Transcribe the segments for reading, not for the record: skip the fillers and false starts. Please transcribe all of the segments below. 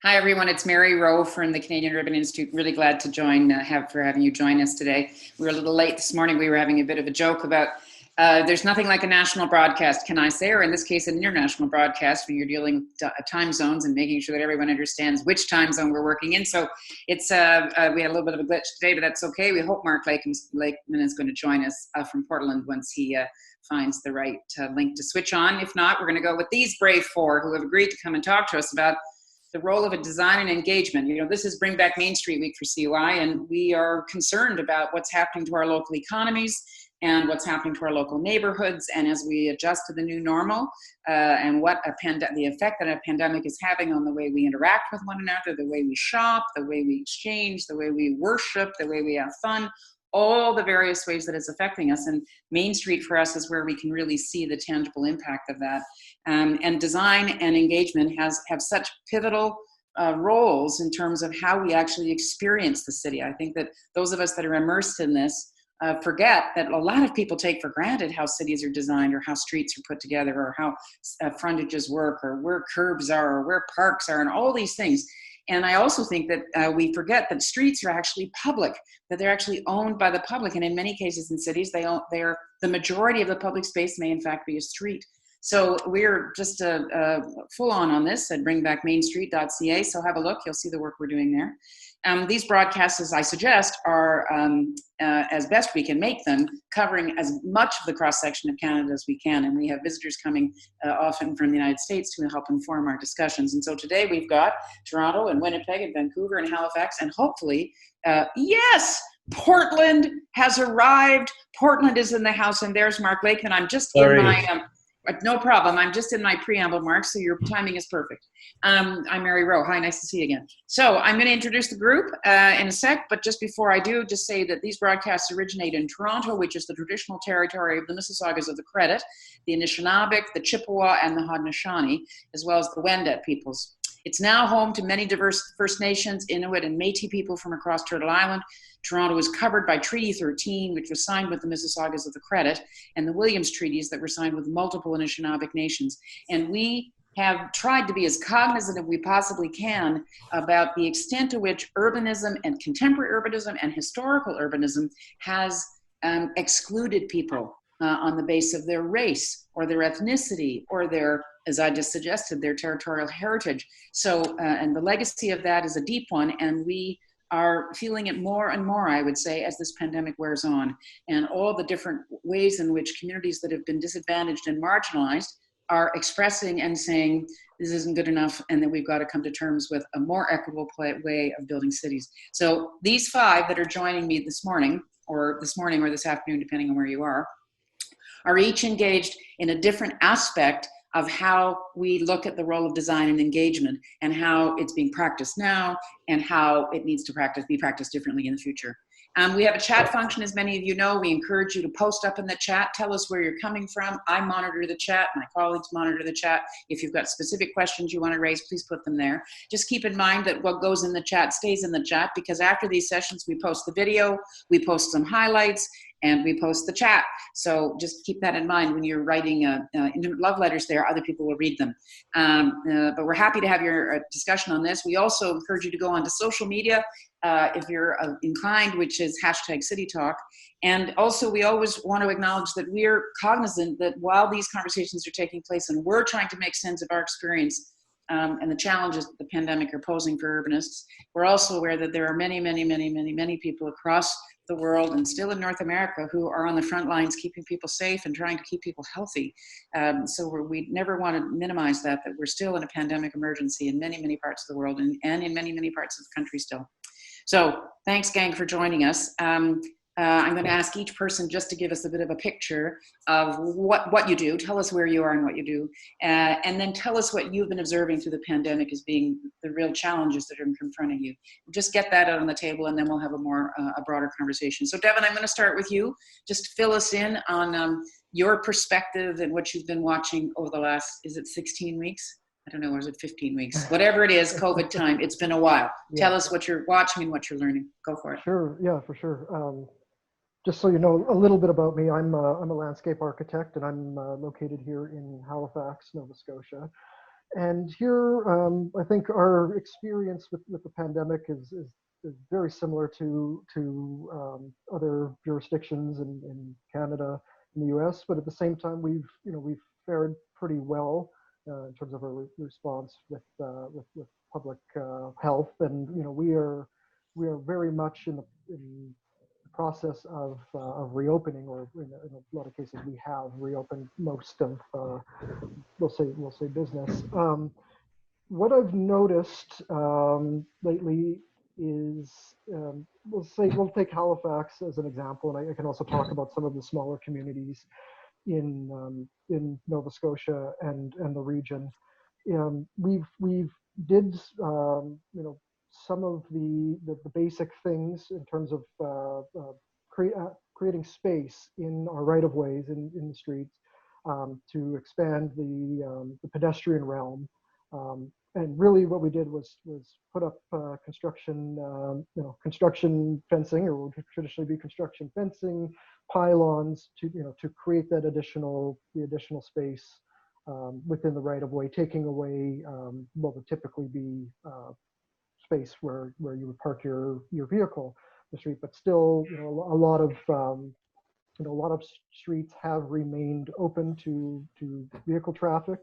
Hi, everyone. It's Mary Rowe from the Canadian Urban Institute. Really glad to having you join us today. We were a little late this morning. We were having a bit of a joke about there's nothing like a national broadcast, can I say, or in this case, an international broadcast when you're dealing with time zones and making sure that everyone understands which time zone we're working in. So it's we had a little bit of a glitch today, but that's okay. We hope Mark Lakeman is going to join us from Portland once he finds the right link to switch on. If not, we're going to go with these brave four who have agreed to come and talk to us about the role of a design and engagement. You know, this is Bring Back Main Street Week for CUI, and we are concerned about what's happening to our local economies and what's happening to our local neighborhoods. And as we adjust to the new normal and what the effect that a pandemic is having on the way we interact with one another, the way we shop, the way we exchange, the way we worship, the way we have fun, all the various ways that it's affecting us. And Main Street for us is where we can really see the tangible impact of that. And design and engagement have such pivotal roles in terms of how we actually experience the city. I think that those of us that are immersed in this forget that a lot of people take for granted how cities are designed or how streets are put together or how frontages work or where curbs are or where parks are and all these things. And I also think that we forget that streets are actually public, that they're actually owned by the public. And in many cases in cities, they are the majority of the public space may in fact be a street. So we're just full on this at bringbackmainstreet.ca. So have a look, you'll see the work we're doing there. These broadcasts, as I suggest, are as best we can make them, covering as much of the cross-section of Canada as we can. And we have visitors coming often from the United States to help inform our discussions. And so today we've got Toronto and Winnipeg and Vancouver and Halifax, and hopefully, yes, Portland has arrived. Portland is in the house, and there's Mark Lakeman. I'm just in my... no problem. I'm just in my preamble, Mark, so your timing is perfect. I'm Mary Rowe. Hi, nice to see you again. So I'm going to introduce the group in a sec, but just before I do, just say that these broadcasts originate in Toronto, which is the traditional territory of the Mississaugas of the Credit, the Anishinaabe, the Chippewa, and the Haudenosaunee, as well as the Wendat peoples. It's now home to many diverse First Nations, Inuit, and Métis people from across Turtle Island. Toronto is covered by Treaty 13, which was signed with the Mississaugas of the Credit, and the Williams Treaties that were signed with multiple Anishinaabeg nations. And we have tried to be as cognizant as we possibly can about the extent to which urbanism and contemporary urbanism and historical urbanism has excluded people on the basis of their race or their ethnicity or their, as I just suggested, their territorial heritage. So, and the legacy of that is a deep one, and we are feeling it more and more, I would say, as this pandemic wears on, and all the different ways in which communities that have been disadvantaged and marginalized are expressing and saying this isn't good enough and that we've got to come to terms with a more equitable way of building cities. So these five that are joining me this morning or this afternoon, depending on where you are each engaged in a different aspect of how we look at the role of design and engagement and how it's being practiced now and how it needs to be practiced differently in the future. We have a chat function, as many of you know. We encourage you to post up in the chat. Tell us where you're coming from. I monitor the chat. My colleagues monitor the chat. If you've got specific questions you want to raise, please put them there. Just keep in mind that what goes in the chat stays in the chat, because after these sessions, we post the video, we post some highlights, and we post the chat. So just keep that in mind when you're writing intimate love letters there. Other people will read them. But we're happy to have your discussion on this. We also encourage you to go onto social media if you're inclined, which is #CityTalk. And also, we always want to acknowledge that we're cognizant that while these conversations are taking place and we're trying to make sense of our experience and the challenges that the pandemic are posing for urbanists, we're also aware that there are many, many, many, many, many people across the world and still in North America who are on the front lines keeping people safe and trying to keep people healthy. So we never want to minimize that we're still in a pandemic emergency in many, many parts of the world and in many, many parts of the country still. So thanks, gang, for joining us. I'm going to ask each person just to give us a bit of a picture of what you do. Tell us where you are and what you do. And then tell us what you've been observing through the pandemic as being the real challenges that are confronting you. Just get that out on the table, and then we'll have a broader conversation. So Devin, I'm going to start with you. Just fill us in on your perspective and what you've been watching over the last, is it 16 weeks? I don't know, or is it 15 weeks? Whatever it is, COVID time, it's been a while. Yeah. Tell us what you're watching and what you're learning. Go for it. Sure, yeah, for sure. Just so you know a little bit about me, I'm a landscape architect, and I'm located here in Halifax, Nova Scotia. And here, I think our experience with the pandemic is very similar to other jurisdictions in Canada, in the U.S. But at the same time, we've fared pretty well in terms of our response with public health, and we are very much in the process of reopening, or in a lot of cases we have reopened most of we'll say business. What I've noticed lately is, we'll take Halifax as an example, and I can also talk about some of the smaller communities in Nova Scotia and the region. We've did some of the basic things in terms of creating space in our right-of-ways in the streets to expand the pedestrian realm. And really what we did was put up construction fencing, or what would traditionally be construction fencing, pylons to create that additional space within the right-of-way, taking away what would typically be space where you would park your vehicle in the street. But still, a lot of streets have remained open to vehicle traffic,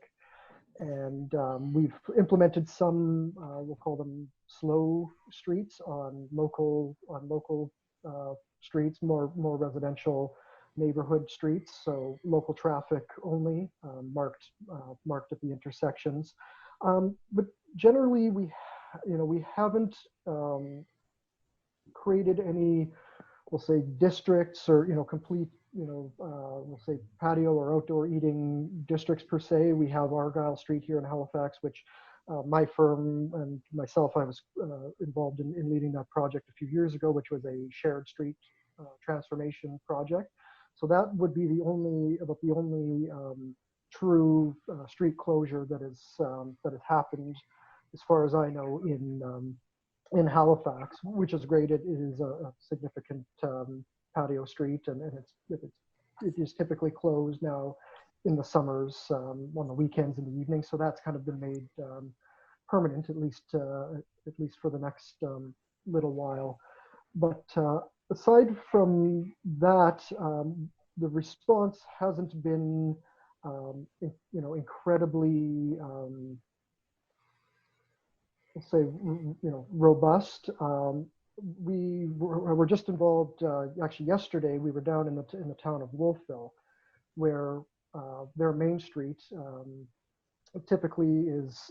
and we've implemented some we'll call them slow streets on local streets, more residential neighborhood streets, so local traffic only, marked at the intersections. But generally, we haven't created any, we'll say, districts or complete we'll say patio or outdoor eating districts per se. We have Argyle Street here in Halifax, which my firm and myself, I was involved in leading that project a few years ago, which was a shared street transformation project. So that would be about the only true street closure that has happened, as far as I know, in Halifax, which is great. It is a significant patio street, and it is typically closed now in the summers, on the weekends in the evening. So that's kind of been made permanent, at least for the next little while. But aside from that, the response hasn't been incredibly let's say robust. We were just involved, actually yesterday we were down in the town of Wolfville, where their main street typically is,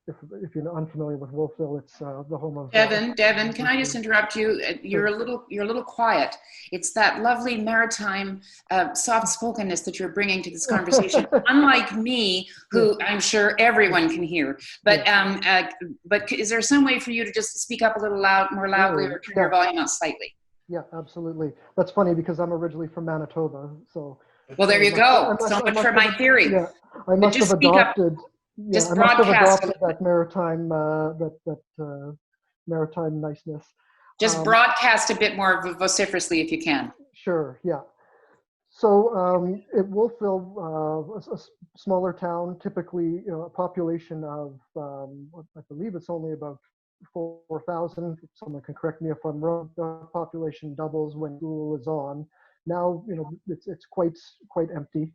if you're unfamiliar with Wolfville, it's the home of Devin, can I just interrupt you? You're a little quiet. It's that lovely maritime soft-spokenness that you're bringing to this conversation. Unlike me, who I'm sure everyone can hear. But but is there some way for you to just speak up a little more loudly, or turn your volume up slightly? Yeah, absolutely. That's funny because I'm originally from Manitoba, so. Well, there you go. So much for my theory. Yeah, I must have adopted. Yeah, just I must have broadcast adopted that maritime maritime niceness. Just broadcast a bit more vociferously if you can. Sure. Yeah. So at Wolfville, a smaller town, typically a population of I believe it's only about 4,000. Someone can correct me if I'm wrong. The population doubles when school is on. Now it's quite empty.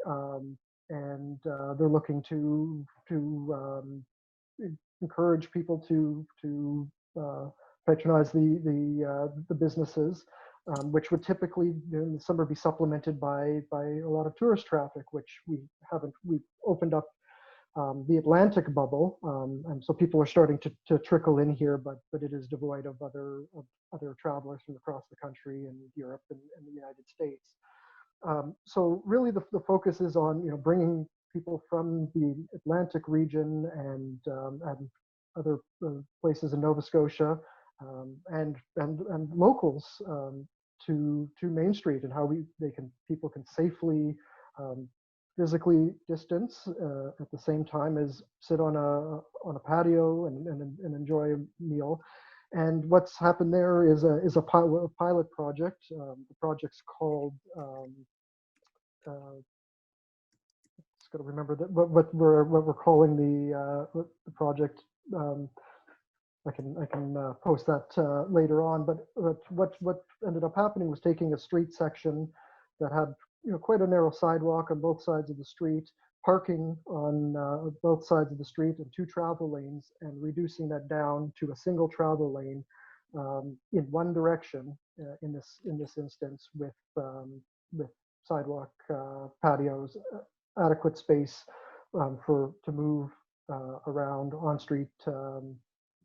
And they're looking to encourage people to patronize the businesses, which would typically in the summer be supplemented by a lot of tourist traffic, which we haven't. We've opened up the Atlantic bubble, and so people are starting to trickle in here, but it is devoid of other travelers from across the country and Europe and the United States. So really the focus is on bringing people from the Atlantic region and other places in Nova Scotia and locals to Main Street, and how people can safely physically distance at the same time as sit on a patio and enjoy a meal. And what's happened there is a pilot project. The project's called just got to remember that what we're calling the project. I can post that later on. But what ended up happening was taking a street section that had quite a narrow sidewalk on both sides of the street, parking on both sides of the street and 2 travel lanes, and reducing that down to a single travel lane in one direction in this instance with sidewalk patios, adequate space to move around on street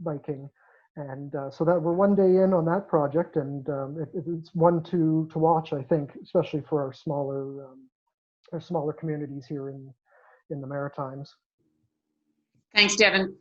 biking. And so that we're one day in on that project, and it's one to watch, I think, especially for our smaller communities here in the Maritimes. Thanks, Devin.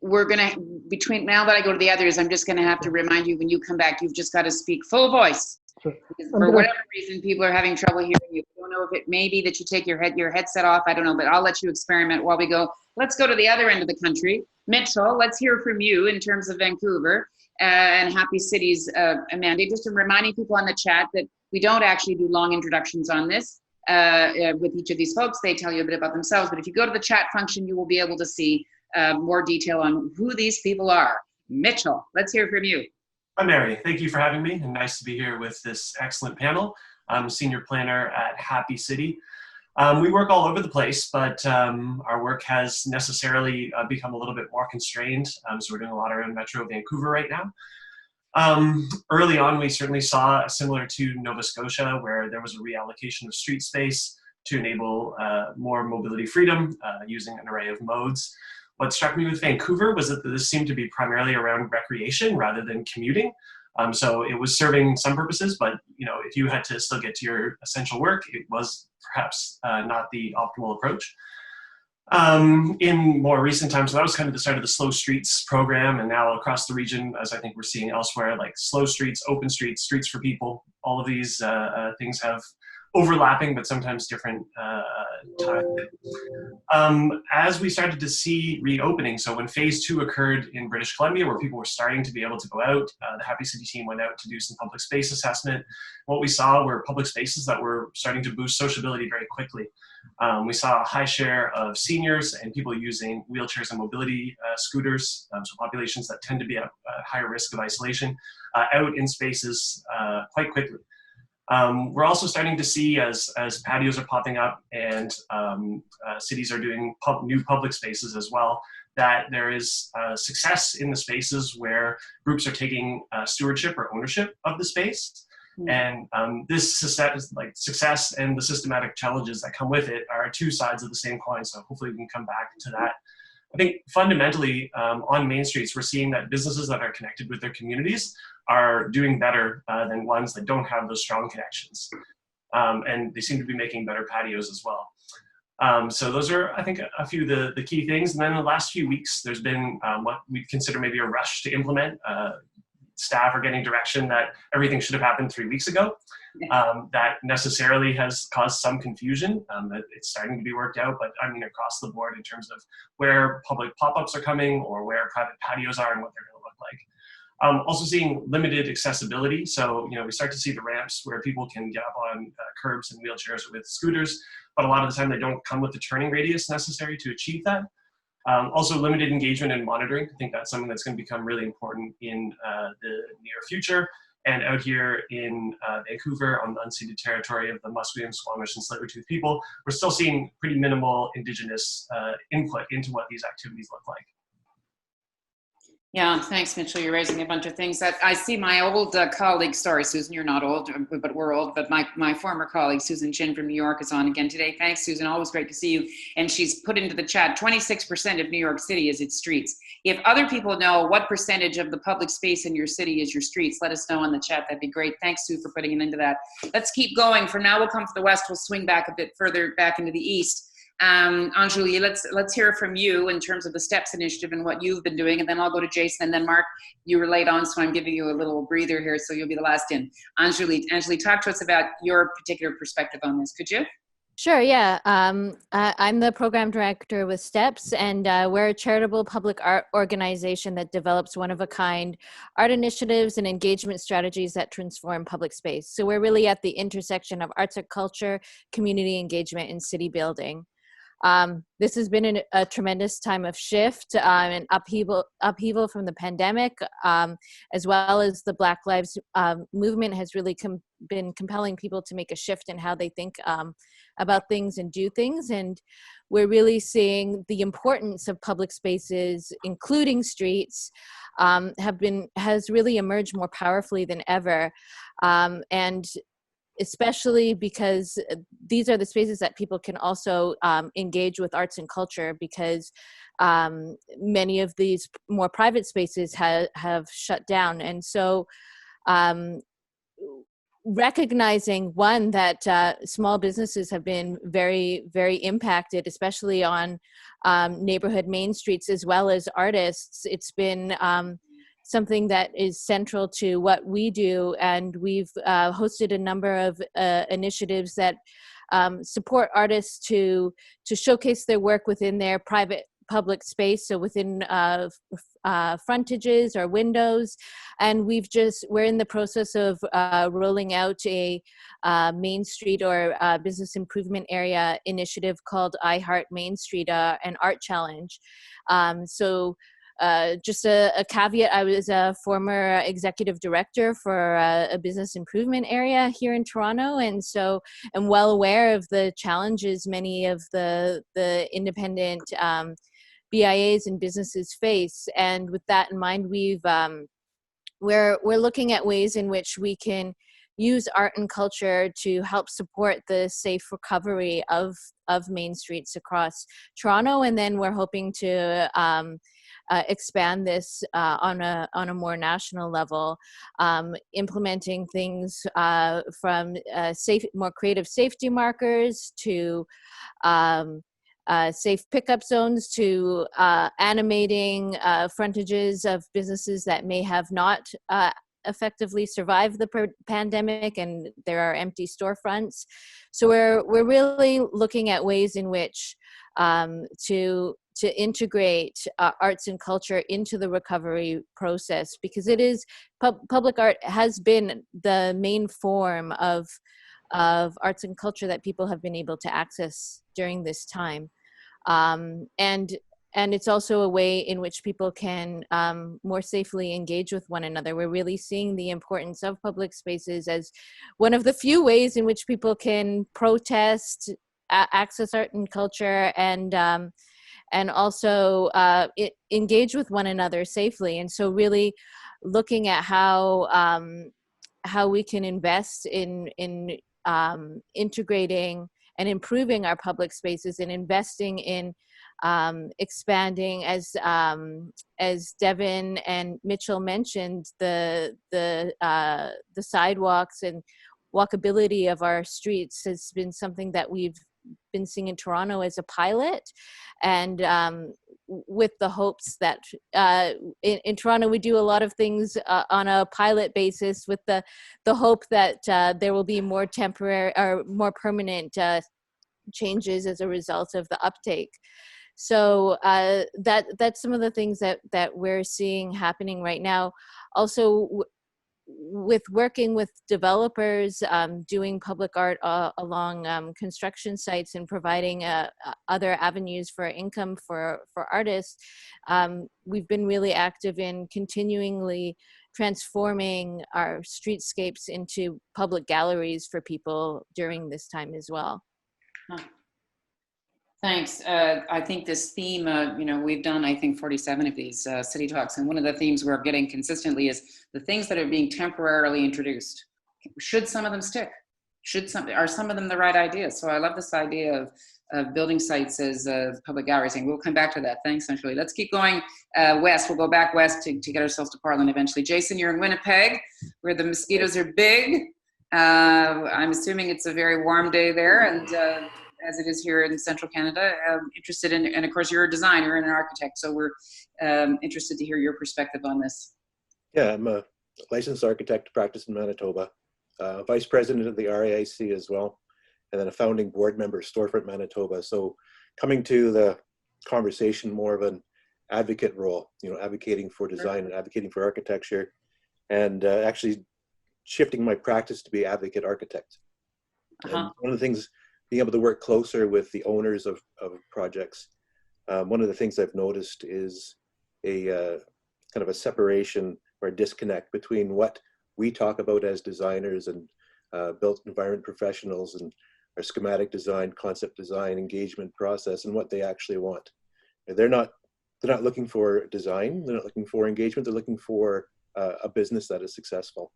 We're gonna, between now that I go to the others, I'm just gonna have to remind you when you come back, you've just got to speak full voice. Sure. For whatever reason, people are having trouble hearing you. I don't know if it may be that you take your headset off. I don't know, but I'll let you experiment while we go. Let's go to the other end of the country. Mitchell, let's hear from you in terms of Vancouver and Happy Cities mandate. Just reminding people on the chat that we don't actually do long introductions on this with each of these folks. They tell you a bit about themselves, but if you go to the chat function, you will be able to see more detail on who these people are. Mitchell, let's hear from you. Hi, Mary. Thank you for having me, and nice to be here with this excellent panel. I'm a senior planner at Happy City. We work all over the place, but our work has necessarily become a little bit more constrained. So we're doing a lot around Metro Vancouver right now. Early on, we certainly saw, similar to Nova Scotia, where there was a reallocation of street space to enable more mobility freedom using an array of modes. What struck me with Vancouver was that this seemed to be primarily around recreation rather than commuting. So it was serving some purposes, but if you had to still get to your essential work, it was perhaps not the optimal approach. In more recent times, so that was kind of the start of the Slow Streets program, and now across the region, as I think we're seeing elsewhere, like slow streets, open streets, streets for people, all of these things have overlapping but sometimes different time. As we started to see reopening, so when phase 2 occurred in British Columbia, where people were starting to be able to go out, the Happy City team went out to do some public space assessment. What we saw were public spaces that were starting to boost sociability very quickly. We saw a high share of seniors and people using wheelchairs and mobility scooters, so populations that tend to be at higher risk of isolation, out in spaces quite quickly. We're also starting to see, as patios are popping up and cities are doing new public spaces as well, that there is success in the spaces where groups are taking stewardship or ownership of the space. And this success and the systematic challenges that come with it are 2 sides of the same coin. So hopefully we can come back to that. I think fundamentally on main streets, we're seeing that businesses that are connected with their communities are doing better than ones that don't have those strong connections. And they seem to be making better patios as well. So those are, I think, a few of the key things. And then in the last few weeks, there's been what we consider maybe a rush to implement. Staff are getting direction that everything should have happened 3 weeks ago. That necessarily has caused some confusion. That it's starting to be worked out, but I mean across the board in terms of where public pop-ups are coming or where private patios are and what they're going to look like. Also seeing limited accessibility. So, we start to see the ramps where people can get up on curbs and wheelchairs with scooters, but a lot of the time they don't come with the turning radius necessary to achieve that. Also limited engagement and monitoring. I think that's something that's going to become really important in the near future. And out here in Vancouver, on the unceded territory of the Musqueam, Squamish, and Tsleil-Waututh people, we're still seeing pretty minimal Indigenous input into what these activities look like. Yeah, thanks, Mitchell. You're raising a bunch of things that I see my old colleague, sorry, Susan, you're not old, but we're old, but my former colleague, Susan Chin from New York, is on again today. Thanks, Susan. Always great to see you. And she's put into the chat, 26% of New York City is its streets. If other people know what percentage of the public space in your city is your streets, let us know in the chat. That'd be great. Thanks, Sue, for putting it into that. Let's keep going. From now, we'll come to the west. We'll swing back a bit further back into the east. Anjuli, let's hear from you in terms of the STEPS initiative and what you've been doing, and then I'll go to Jason, and then Mark, you were late on, so I'm giving you a little breather here, so you'll be the last in. Anjuli, talk to us about your particular perspective on this, could you? Sure, yeah. I'm the program director with STEPS, and we're a charitable public art organization that develops one-of-a-kind art initiatives and engagement strategies that transform public space. So we're really at the intersection of arts and culture, community engagement, and city building. This has been a tremendous time of shift and upheaval from the pandemic, as well as the Black Lives movement has really been compelling people to make a shift in how they think about things and do things. And we're really seeing the importance of public spaces, including streets, has really emerged more powerfully than ever. And especially because these are the spaces that people can also engage with arts and culture, because many of these more private spaces have shut down. And so recognizing, one, that small businesses have been very, very impacted, especially on neighborhood main streets, as well as artists. It's been something that is central to what we do, and we've hosted a number of initiatives that support artists to showcase their work within their private public space, so within frontages or windows. And we're in the process of rolling out a Main Street or business improvement area initiative called I Heart Main Street, an art challenge. Just a caveat, I was a former executive director for a business improvement area here in Toronto, and so I'm well aware of the challenges many of the independent BIAs and businesses face. And with that in mind, we're looking at ways in which we can use art and culture to help support the safe recovery of main streets across Toronto, and then we're hoping to expand this on a more national level, implementing things from more creative safety markers to safe pickup zones to animating frontages of businesses that may have not effectively survived the pandemic, and there are empty storefronts. So we're really looking at ways in which to integrate arts and culture into the recovery process, because it is public art has been the main form of arts and culture that people have been able to access during this time. And it's also a way in which people can more safely engage with one another. We're really seeing the importance of public spaces as one of the few ways in which people can protest, access art and culture, and also engage with one another safely. And so really looking at how we can invest in integrating and improving our public spaces, and investing in expanding, as Devin and Mitchell mentioned, the sidewalks and walkability of our streets has been something that we've been seeing in Toronto as a pilot, and with the hopes that in Toronto we do a lot of things on a pilot basis, with the hope that there will be more temporary or more permanent changes as a result of the uptake. So that's some of the things that we're seeing happening right now. Also, with working with developers, doing public art along construction sites, and providing other avenues for income for artists, we've been really active in continually transforming our streetscapes into public galleries for people during this time as well. Huh. Thanks. I think this theme, we've done, I think, 47 of these city talks, and one of the themes we're getting consistently is the things that are being temporarily introduced. Should some of them stick? Are some of them the right ideas? So I love this idea of building sites as public galleries, and we'll come back to that. Thanks, Anjuli. Let's keep going west. We'll go back west to get ourselves to Portland eventually. Jason, you're in Winnipeg, where the mosquitoes are big. I'm assuming it's a very warm day there, and as it is here in central Canada. Interested in, and of course you're a designer and an architect, so we're interested to hear your perspective on this. Yeah, I'm a licensed architect, practice in Manitoba, vice president of the RAIC as well, and then a founding board member of Storefront Manitoba. So coming to the conversation more of an advocate role, advocating for design and advocating for architecture, and actually shifting my practice to be advocate architect. And one of the things being able to work closer with the owners of projects. One of the things I've noticed is a kind of a separation or a disconnect between what we talk about as designers and built environment professionals and our schematic design, concept design, engagement process, and what they actually want. They're not looking for design, they're not looking for engagement, they're looking for a business that is successful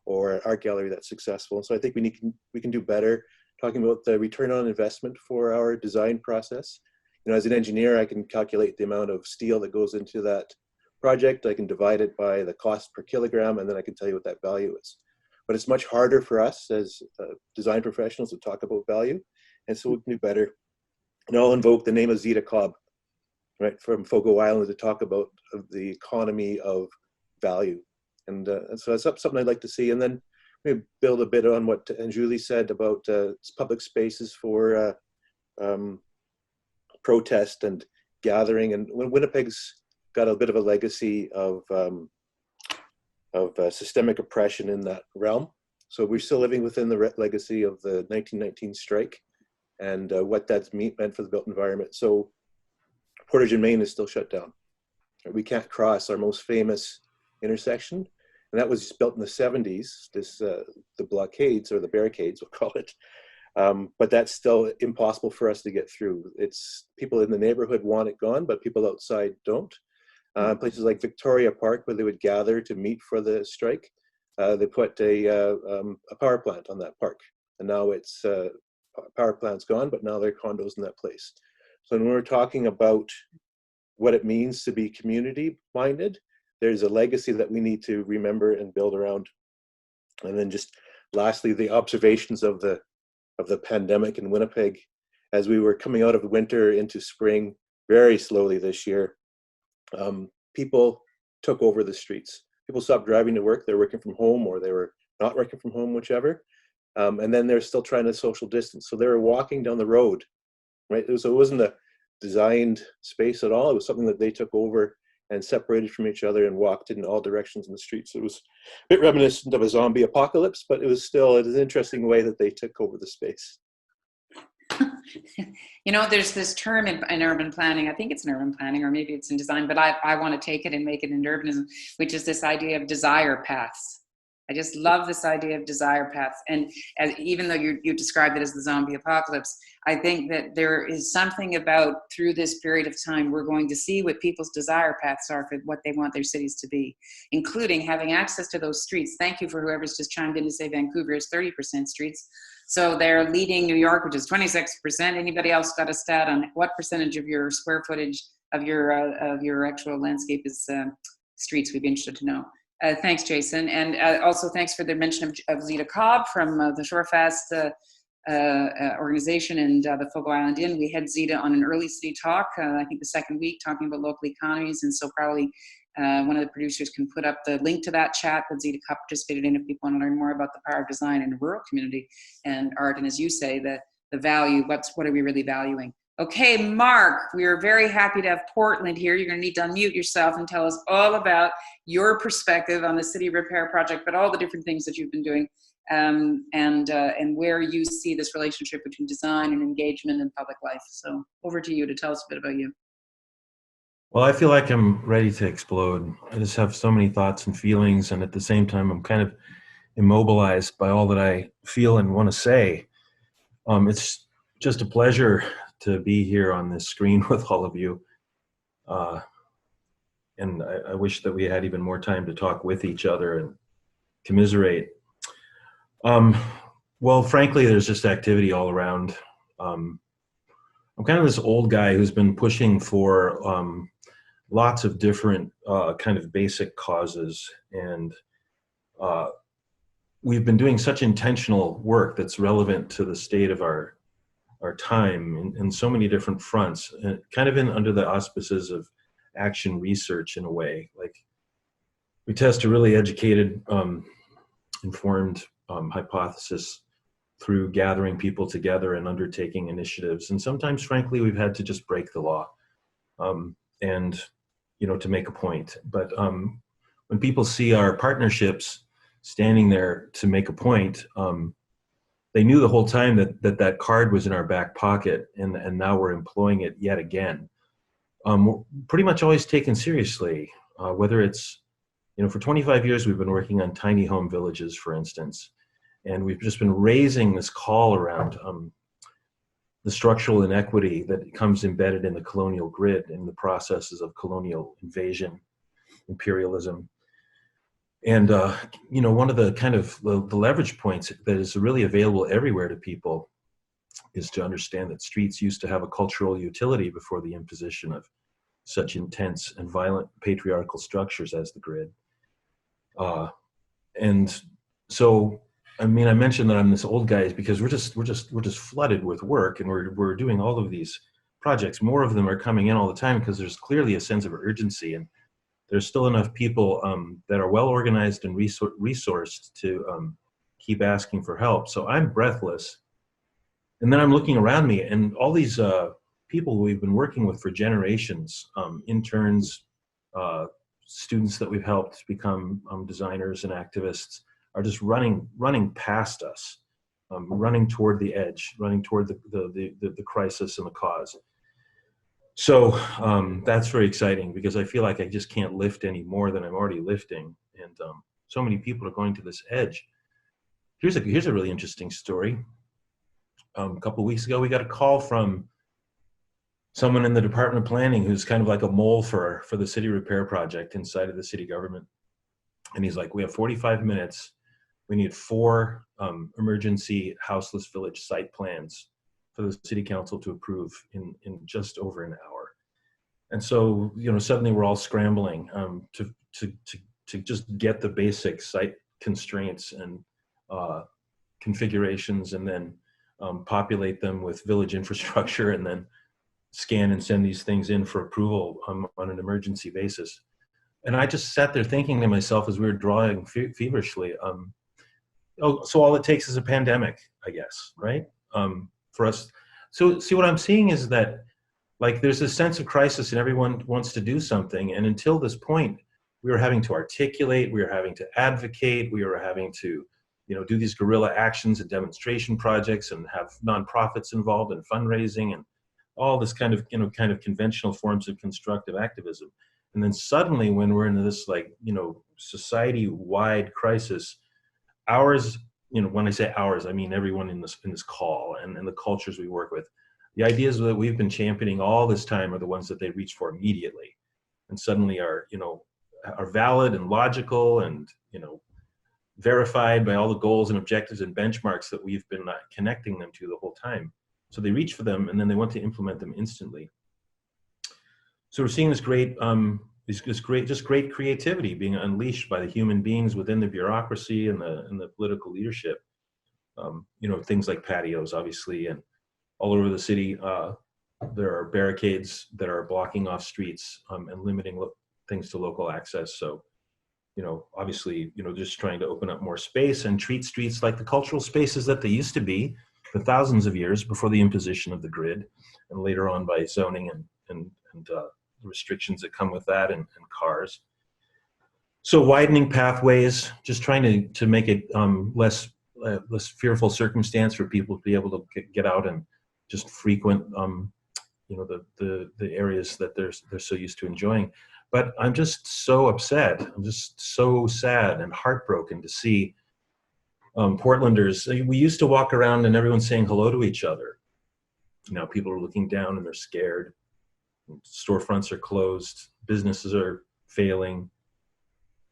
or an art gallery that's successful. And so I think we can do better talking about the return on investment for our design process. You know, as an engineer, I can calculate the amount of steel that goes into that project. I can divide it by the cost per kilogram, and then I can tell you what that value is. But it's much harder for us as design professionals to talk about value. And so we can do better. And I'll invoke the name of Zita Cobb, right, from Fogo Island, to talk about the economy of value. And so that's something I'd like to see. And then maybe build a bit on what Anjuli said about public spaces for protest and gathering. And Winnipeg's got a bit of a legacy of systemic oppression in that realm. So we're still living within the legacy of the 1919 strike and what that's meant for the built environment. So Portage and Main is still shut down. We can't cross our most famous intersection. And that was built in the 70s, the blockades, or the barricades, we'll call it. But that's still impossible for us to get through. It's people in the neighborhood want it gone, but people outside don't. Places like Victoria Park, where they would gather to meet for the strike, they put a power plant on that park. And now it's power plant's gone, but now there are condos in that place. So when we're talking about what it means to be community minded, there's a legacy that we need to remember and build around. And then just lastly, the observations of the pandemic in Winnipeg, as we were coming out of winter into spring very slowly this year, people took over the streets. People stopped driving to work. They were working from home, or they were not working from home, whichever. And then they're still trying to social distance. So they were walking down the road, right? So it wasn't a designed space at all. It was something that they took over and separated from each other and walked in all directions in the streets. It was a bit reminiscent of a zombie apocalypse, but it was still an interesting way that they took over the space. You know, there's this term in urban planning, I think it's in urban planning, or maybe it's in design, but I want to take it and make it into urbanism, which is this idea of desire paths. I just love this idea of desire paths. And even though you described it as the zombie apocalypse, I think that there is something about, through this period of time, we're going to see what people's desire paths are for what they want their cities to be, including having access to those streets. Thank you for whoever's just chimed in to say Vancouver is 30% streets. So they're leading New York, which is 26%. Anybody else got a stat on what percentage of your square footage of your actual landscape is streets? We'd be interested to know. Thanks, Jason. And also thanks for the mention of Zita Cobb from the Shorefast organization and the Fogo Island Inn. We had Zita on an early city talk, I think the second week, talking about local economies. And so probably one of the producers can put up the link to that chat that Zita Cobb participated in if people want to learn more about the power of design in a rural community and art. And as you say, the value, what are we really valuing? Okay, Mark, we are very happy to have Portland here. You're going to need to unmute yourself and tell us all about your perspective on the city repair project, but all the different things that you've been doing, and where you see this relationship between design and engagement and public life. So over to you to tell us a bit about you. Well, I feel like I'm ready to explode. I just have so many thoughts and feelings, and at the same time, I'm kind of immobilized by all that I feel and want to say. It's just a pleasure to be here on this screen with all of you. And I wish that we had even more time to talk with each other and commiserate. Well, frankly, there's just activity all around. I'm kind of this old guy who's been pushing for lots of different kind of basic causes. And we've been doing such intentional work that's relevant to the state of our time in so many different fronts, and kind of under the auspices of action research in a way. Like, we test a really educated, informed hypothesis through gathering people together and undertaking initiatives. And sometimes, frankly, we've had to just break the law and, you know, to make a point. But when people see our partnerships standing there to make a point, they knew the whole time that card was in our back pocket, and now we're employing it yet again. We're pretty much always taken seriously, whether it's, for 25 years we've been working on tiny home villages, for instance, and we've just been raising this call around the structural inequity that comes embedded in the colonial grid, in the processes of colonial invasion, imperialism. And, one of the kind of the leverage points that is really available everywhere to people is to understand that streets used to have a cultural utility before the imposition of such intense and violent patriarchal structures as the grid. And so, I mentioned that I'm this old guy because we're just flooded with work, and we're doing all of these projects. More of them are coming in all the time because there's clearly a sense of urgency, and there's still enough people that are well organized and resourced to keep asking for help. So I'm breathless. And then I'm looking around me, and all these people we've been working with for generations, interns, students that we've helped become designers and activists, are just running past us, running toward the edge, running toward the crisis and the cause. So that's very exciting, because I feel like I just can't lift any more than I'm already lifting, and so many people are going to this edge. Here's a really interesting story. A couple of weeks ago, we got a call from someone in the Department of Planning who's kind of like a mole for the city repair project inside of the city government. And he's like, we have 45 minutes. We need 4 emergency houseless village site plans for the city council to approve in just over an hour. And so, suddenly we're all scrambling to just get the basic site constraints and configurations, and then populate them with village infrastructure, and then scan and send these things in for approval on an emergency basis. And I just sat there thinking to myself as we were drawing feverishly, so all it takes is a pandemic, I guess, right? For us. So see, what I'm seeing is that, like, there's a sense of crisis and everyone wants to do something. And until this point, we were having to articulate, we were having to advocate, we were having to, do these guerrilla actions and demonstration projects, and have nonprofits involved in fundraising and all this kind of conventional forms of constructive activism. And then suddenly, when we're in this society-wide crisis, ours, when I say ours, I mean everyone in this call and the cultures we work with, the ideas that we've been championing all this time are the ones that they reach for immediately, and suddenly are valid and logical and verified by all the goals and objectives and benchmarks that we've been connecting them to the whole time. So they reach for them, and then they want to implement them instantly. So we're seeing this great creativity being unleashed by the human beings within the bureaucracy and the political leadership. Things like patios, obviously, and all over the city, there are barricades that are blocking off streets and limiting things to local access. So, obviously, just trying to open up more space and treat streets like the cultural spaces that they used to be for thousands of years before the imposition of the grid, and later on by zoning and restrictions that come with that, and cars. So widening pathways, just trying to make it less fearful circumstance for people to be able to get out and just frequent the areas that they're so used to enjoying. But I'm just so upset. I'm just so sad and heartbroken to see Portlanders. We used to walk around and everyone's saying hello to each other. Now people are looking down and they're scared. Storefronts are closed. Businesses are failing.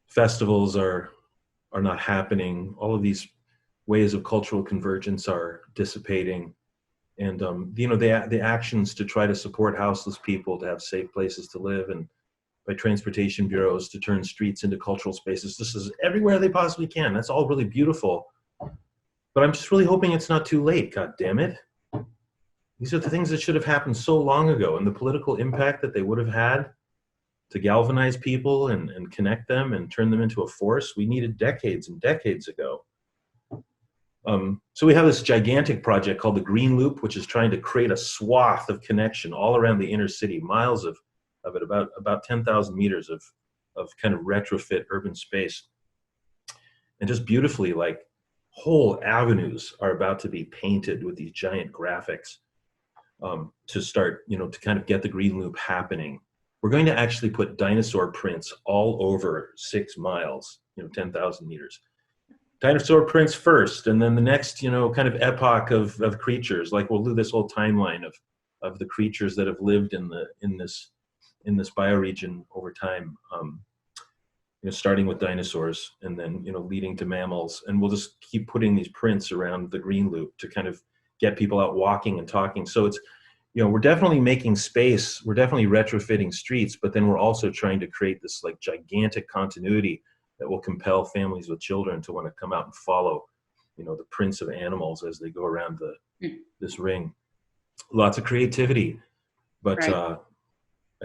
Festivals are not happening. All of these ways of cultural convergence are dissipating. And the actions to try to support houseless people to have safe places to live, and by transportation bureaus to turn streets into cultural spaces. This is everywhere they possibly can. That's all really beautiful. But I'm just really hoping it's not too late, God damn it. These are the things that should have happened so long ago, and the political impact that they would have had to galvanize people and connect them and turn them into a force, we needed decades and decades ago. So we have this gigantic project called the Green Loop, which is trying to create a swath of connection all around the inner city, miles of it, about 10,000 meters of kind of retrofit urban space. And just beautifully, like, whole avenues are about to be painted with these giant graphics to start, to kind of get the green loop happening. We're going to actually put dinosaur prints all over 6 miles, 10,000 meters. Dinosaur prints first, and then the next, kind of epoch of creatures. Like we'll do this whole timeline of the creatures that have lived in this bioregion over time. Starting with dinosaurs and then, leading to mammals. And we'll just keep putting these prints around the green loop to kind of get people out walking and talking. So it's, we're definitely making space. We're definitely retrofitting streets, but then we're also trying to create this like gigantic continuity that will compel families with children to want to come out and follow, the prints of animals as they go around this ring. Lots of creativity, but right.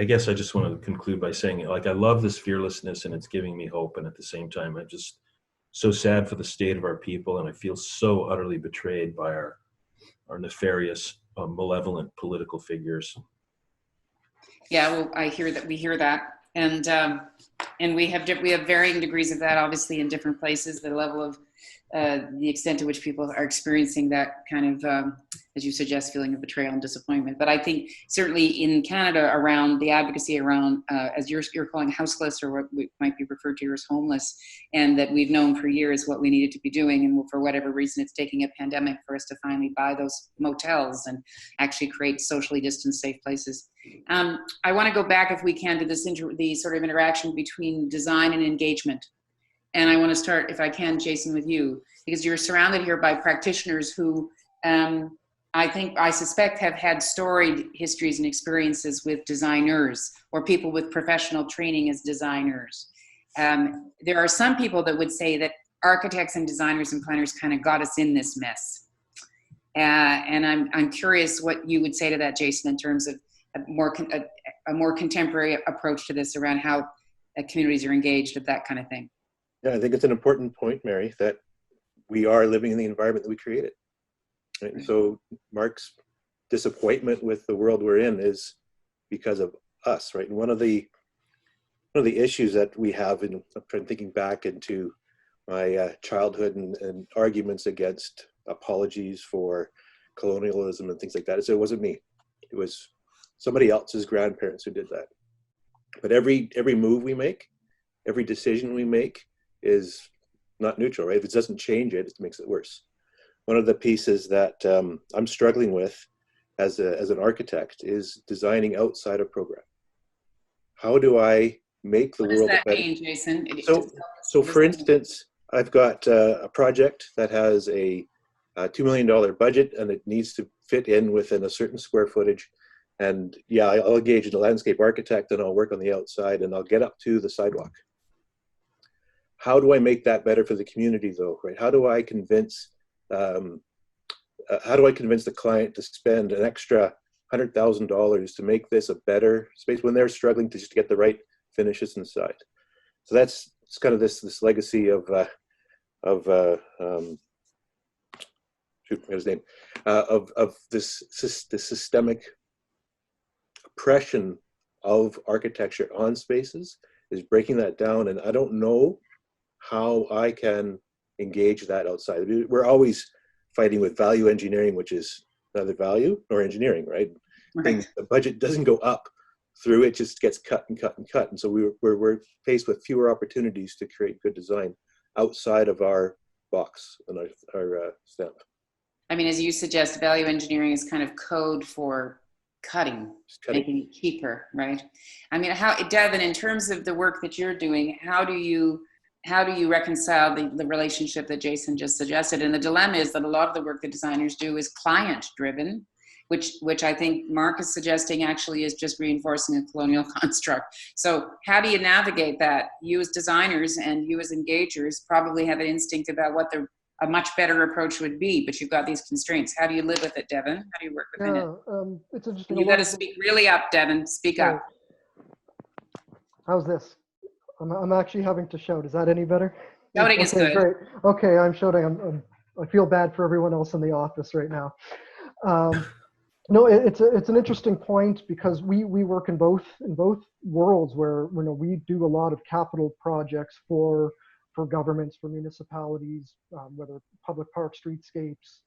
I guess I just want to conclude by saying, like, I love this fearlessness and it's giving me hope. And at the same time, I'm just so sad for the state of our people. And I feel so utterly betrayed by our nefarious, malevolent political figures. Yeah, well, I hear that. We hear that. And we have varying degrees of that, obviously, in different places, the level of the extent to which people are experiencing that kind of, as you suggest, feeling of betrayal and disappointment. But I think certainly in Canada, around the advocacy around, as you're calling houseless, or what might be referred to as homeless, and that we've known for years what we needed to be doing, and for whatever reason, it's taking a pandemic for us to finally buy those motels and actually create socially distanced, safe places. I want to go back, if we can, to the sort of interaction between design and engagement. And I want to start, if I can, Jason, with you, because you're surrounded here by practitioners who I suspect have had storied histories and experiences with designers or people with professional training as designers. There are some people that would say that architects and designers and planners kind of got us in this mess. And I'm curious what you would say to that, Jason, in terms of a more contemporary approach to this around how communities are engaged at that kind of thing. Yeah, I think it's an important point, Mary, that we are living in the environment that we created. Right? Right. So Mark's disappointment with the world we're in is because of us, right? And one of the issues that we have, I'm thinking back into my childhood and arguments against apologies for colonialism and things like that. So it wasn't me; it was somebody else's grandparents who did that. But every move we make, every decision we make, is not neutral, right? If it doesn't change it, it makes it worse. One of the pieces that I'm struggling with as an architect is designing outside of program. How do I make the world better? What does that mean, Jason? So for instance, I've got a project that has a $2 million budget and it needs to fit in within a certain square footage. And yeah, I'll engage in a landscape architect and I'll work on the outside and I'll get up to the sidewalk. How do I make that better for the community, though? Right? How do I convince the client to spend an extra $100,000 to make this a better space when they're struggling to just get the right finishes inside? So it's kind of this legacy of this systemic oppression of architecture on spaces is breaking that down, and I don't know how I can engage that outside. We're always fighting with value engineering, which is neither value nor engineering, right? Right. The budget doesn't go up through, it just gets cut and cut and cut. And so we're faced with fewer opportunities to create good design outside of our box and our stamp. I mean, as you suggest, value engineering is kind of code for cutting, making it cheaper, right? I mean, Devin, in terms of the work that you're doing, how do you reconcile the relationship that Jason just suggested? And the dilemma is that a lot of the work that designers do is client driven, which I think Mark is suggesting actually is just reinforcing a colonial construct. So how do you navigate that? You as designers and you as engagers probably have an instinct about what a much better approach would be, but you've got these constraints. How do you live with it, Devin? How do you work within it? It's interesting. You got to speak really up, Devin. Speak up. How's this? I'm actually having to shout. Is that any better? Shouting is good. Great. Okay, I'm shouting. I feel bad for everyone else in the office right now. No, it's an interesting point because we work in both worlds where we do a lot of capital projects for for governments, for municipalities, whether public park streetscapes,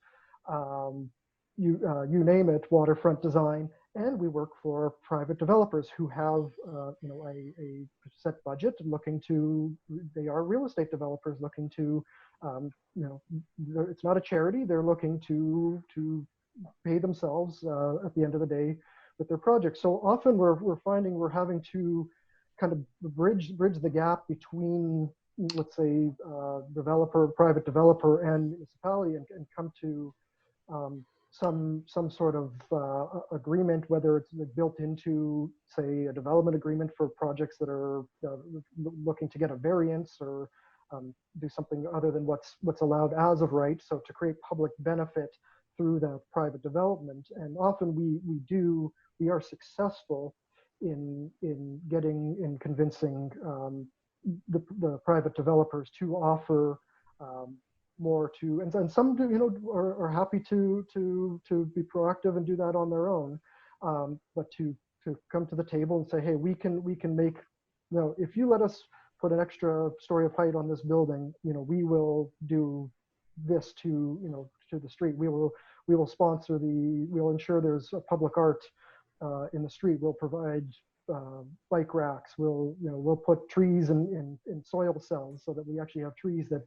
you name it, waterfront design. And we work for private developers who have a set budget, they are real estate developers looking to, it's not a charity, they're looking to pay themselves at the end of the day with their projects. So often we're finding we're having to kind of bridge the gap between, let's say, private developer and municipality, and come to some sort of agreement, whether it's built into, say, a development agreement for projects that are looking to get a variance, or do something other than what's allowed as of right. So to create public benefit through that private development. And often we are successful in convincing the private developers to offer more to, and some do, are happy to be proactive and do that on their own, but to come to the table and say, hey, we can make, if you let us put an extra story of height on this building, we will do this to the street. We will sponsor we'll ensure there's a public art in the street. We'll provide bike racks. We'll put trees in soil cells so that we actually have trees that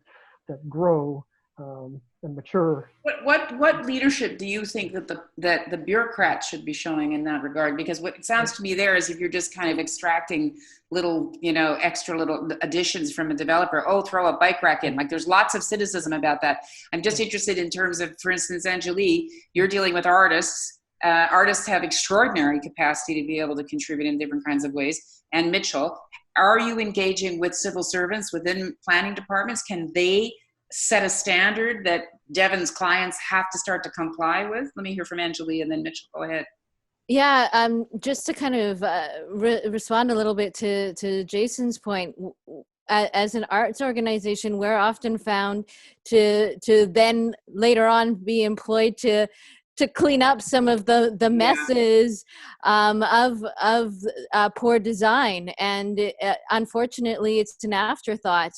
grow and mature. What leadership do you think that the bureaucrats should be showing in that regard? Because what it sounds to me there is, if you're just kind of extracting little, extra little additions from a developer, throw a bike rack in. Like, there's lots of cynicism about that. I'm just interested in terms of, for instance, Anjuli, you're dealing with artists. Artists have extraordinary capacity to be able to contribute in different kinds of ways. And Mitchell, are you engaging with civil servants within planning departments? Can they set a standard that Devin's clients have to start to comply with? Let me hear from Anjuli, and then Mitchell, go ahead. Yeah, just to kind of respond a little bit to Jason's point, as an arts organization, we're often found to then later on be employed to clean up some of the messes of poor design, and unfortunately, it's an afterthought.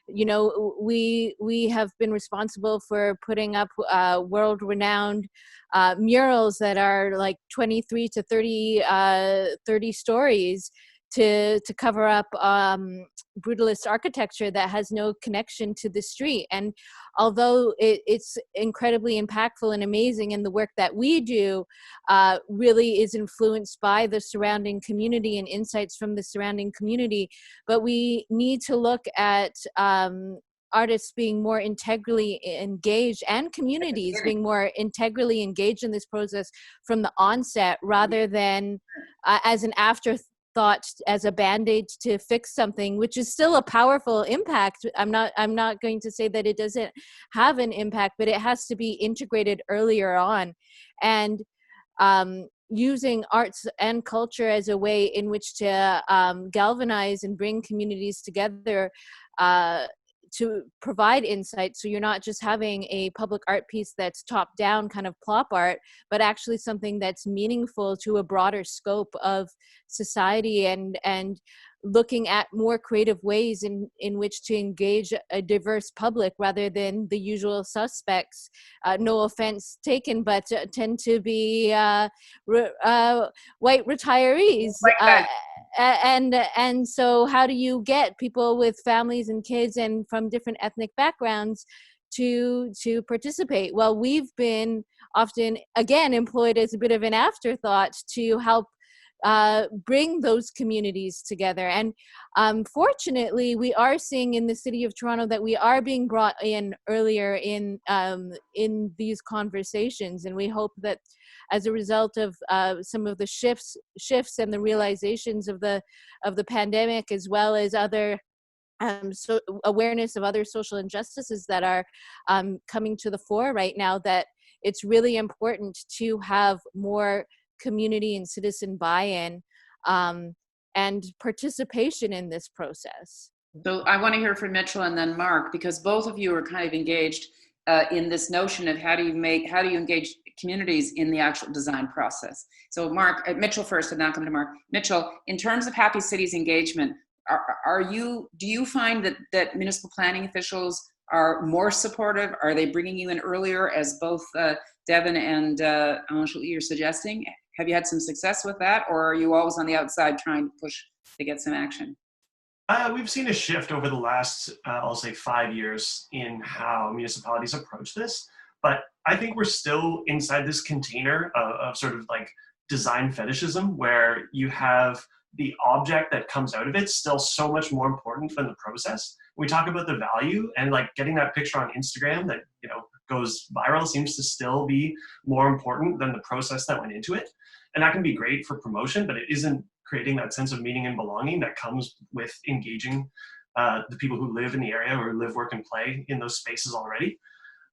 We have been responsible for putting up world-renowned murals that are like 23 to 30 stories to cover up brutalist architecture that has no connection to the street. And although it's incredibly impactful and amazing, and the work that we do really is influenced by the surrounding community and insights from the surrounding community, but we need to look at artists being more integrally engaged, and communities being more integrally engaged in this process from the onset, rather than as an afterthought, as a band-aid to fix something, which is still a powerful impact. I'm not going to say that it doesn't have an impact, but it has to be integrated earlier on. And using arts and culture as a way in which to galvanize and bring communities together to provide insight. So you're not just having a public art piece that's top down kind of plop art, but actually something that's meaningful to a broader scope of society, and looking at more creative ways in which to engage a diverse public rather than the usual suspects. No offense taken, but tend to be white retirees. And so how do you get people with families and kids and from different ethnic backgrounds to participate? Well, we've been often, again, employed as a bit of an afterthought to help bring those communities together. And fortunately, we are seeing in the city of Toronto that we are being brought in earlier in these conversations, and we hope that as a result of some of the shifts and the realizations of the pandemic, as well as other so awareness of other social injustices that are coming to the fore right now, that it's really important to have more community and citizen buy-in and participation in this process. So I want to hear from Mitchell and then Mark, because both of you are kind of engaged in this notion of how do you engage communities in the actual design process. So Mitchell first, and then I'll come to Mark. Mitchell, in terms of Happy Cities engagement, do you find that municipal planning officials are more supportive? Are they bringing you in earlier, as both Devin and Anjuli are suggesting? Have you had some success with that, or are you always on the outside trying to push to get some action? We've seen a shift over the last, I'll say 5 years in how municipalities approach this, but I think we're still inside this container of sort of like design fetishism, where you have the object that comes out of it still so much more important than the process. We talk about the value, and like getting that picture on Instagram that, you know, goes viral seems to still be more important than the process that went into it. And that can be great for promotion, but it isn't creating that sense of meaning and belonging that comes with engaging the people who live in the area or live, work, and play in those spaces already.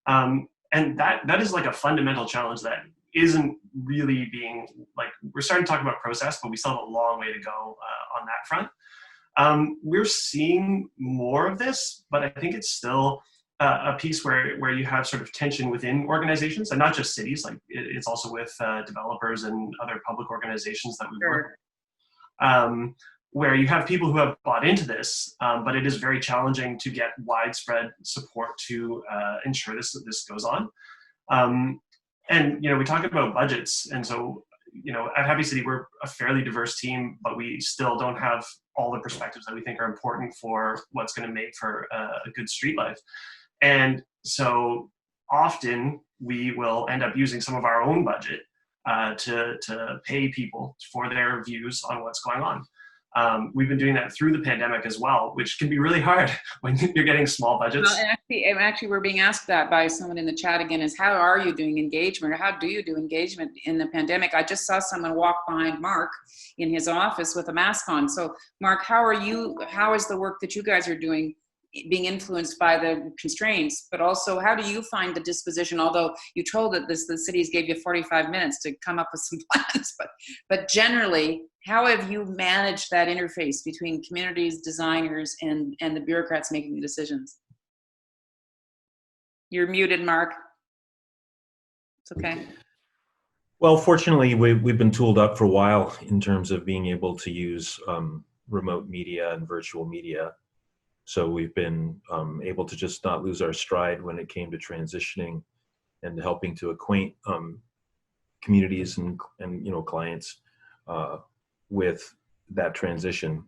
And that is like a fundamental challenge that isn't really being, like, we're starting to talk about process, but we still have a long way to go on that front. We're seeing more of this, but I think it's still a piece where you have sort of tension within organizations, and not just cities. Like it's also with developers and other public organizations that we work with, where you have people who have bought into this, but it is very challenging to get widespread support to ensure this goes on. And, you know, we talk about budgets. And so, you know, at Happy City, we're a fairly diverse team, but we still don't have all the perspectives that we think are important for what's going to make for a good street life. And so often we will end up using some of our own budget to pay people for their views on what's going on. We've been doing that through the pandemic as well, which can be really hard when you're getting small budgets. Well, and actually, we're being asked that by someone in the chat again, is how are you doing engagement, or how do you do engagement in the pandemic? I just saw someone walk behind Mark in his office with a mask on. So Mark, how is the work that you guys are doing being influenced by the constraints, but also how do you find the disposition, although you told that the cities gave you 45 minutes to come up with some plans, but generally, how have you managed that interface between communities, designers, and the bureaucrats making the decisions? You're muted, Mark. It's okay. Well, fortunately, we've been tooled up for a while in terms of being able to use remote media and virtual media. So we've been able to just not lose our stride when it came to transitioning and helping to acquaint communities and you know, clients with that transition.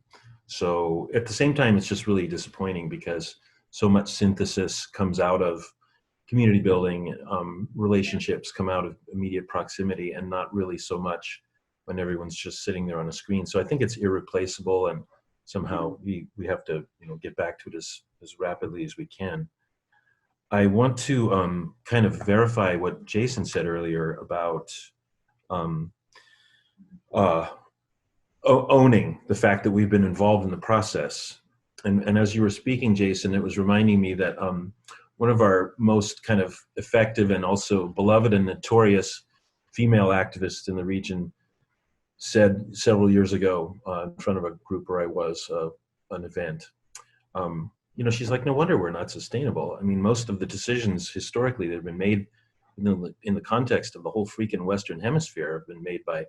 So at the same time, it's just really disappointing because so much synthesis comes out of community building, relationships come out of immediate proximity, and not really so much when everyone's just sitting there on a screen. So I think it's irreplaceable, and somehow we have to, you know, get back to it as rapidly as we can. I want to kind of verify what Jason said earlier about owning the fact that we've been involved in the process. And as you were speaking, Jason, it was reminding me that one of our most kind of effective and also beloved and notorious female activists in the region said several years ago in front of a group where I was, an event, you know, she's like, no wonder we're not sustainable. I mean, most of the decisions historically that have been made in the context of the whole freaking Western Hemisphere have been made by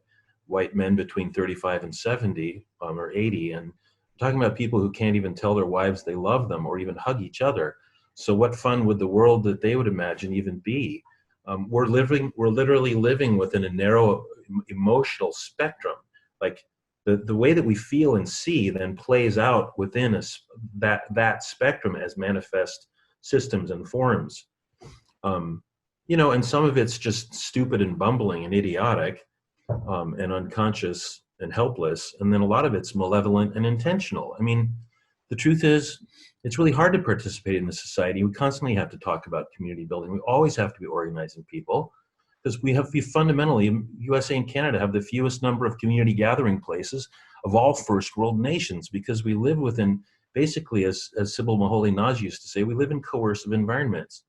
white men between 35 and 70 or 80. And I'm talking about people who can't even tell their wives they love them or even hug each other. So what fun would the world that they would imagine even be? We're literally living within a narrow emotional spectrum. Like the way that we feel and see then plays out within that spectrum as manifest systems and forms. You know, and some of it's just stupid and bumbling and idiotic and unconscious and helpless. And then a lot of it's malevolent and intentional. I mean, the truth is, it's really hard to participate in the society. We constantly have to talk about community building. We always have to be organizing people because we fundamentally, USA and Canada have the fewest number of community gathering places of all first world nations because we live within, basically, as Sybil Moholy-Nagy used to say, we live in coercive environments,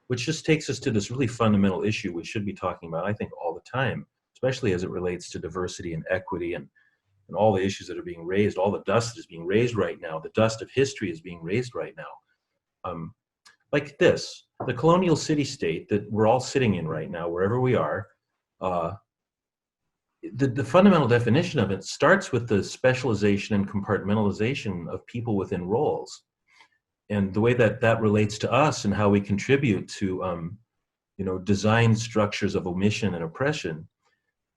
which just takes us to this really fundamental issue we should be talking about, I think, all the time, especially as it relates to diversity and equity and all the issues that are being raised, all the dust that is being raised right now, the dust of history is being raised right now. Like this, the colonial city-state that we're all sitting in right now, wherever we are, the fundamental definition of it starts with the specialization and compartmentalization of people within roles, and the way that that relates to us and how we contribute to design structures of omission and oppression